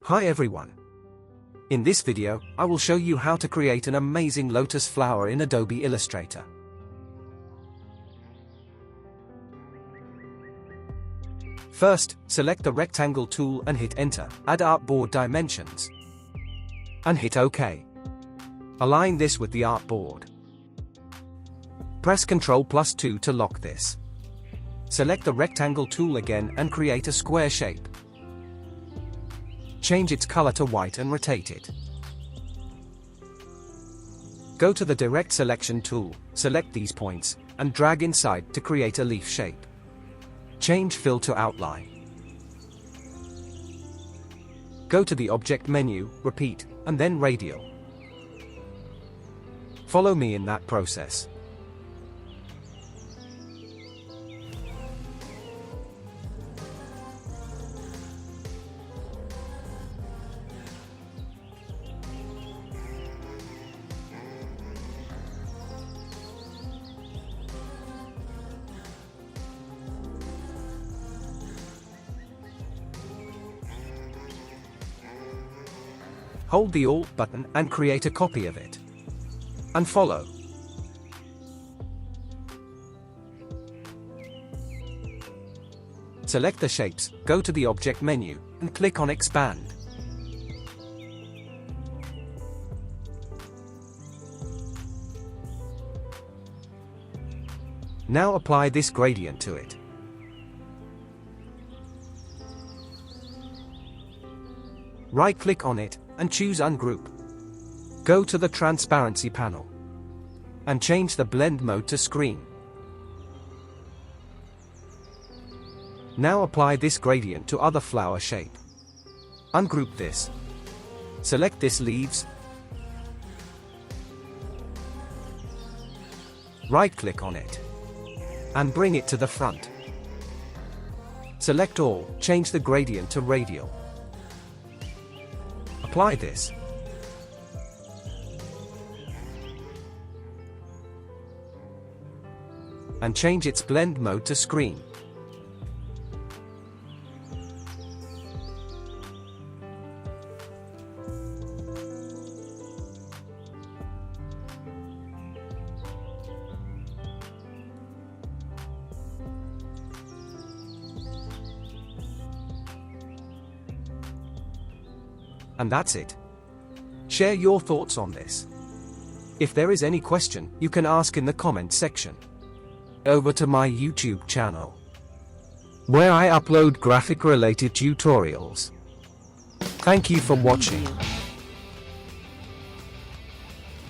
Hi everyone. In this video, I will show you how to create an amazing lotus flower in Adobe Illustrator. First, select the rectangle tool and hit enter, add artboard dimensions, and hit OK. Align this with the artboard. Press Ctrl+2 to lock this. Select the rectangle tool again and create a square shape. Change its color to white and rotate it. Go to the Direct Selection tool, select these points, and drag inside to create a leaf shape. Change Fill to Outline. Go to the Object menu, Repeat, and then Radial. Follow me in that process. Hold the Alt button and create a copy of it. And follow. Select the shapes, go to the Object menu, and click on Expand. Now apply this gradient to it. Right-click on it, and choose Ungroup. Go to the Transparency panel. And change the Blend mode to Screen. Now apply this gradient to other flower shape. Ungroup this. Select this leaves. Right-click on it. And bring it to the front. Select all, change the gradient to radial. Apply this. And change its blend mode to screen. And that's it. Share your thoughts on this. If there is any question, you can ask in the comment section. Over to my YouTube channel, where I upload graphic related tutorials. Thank you for watching.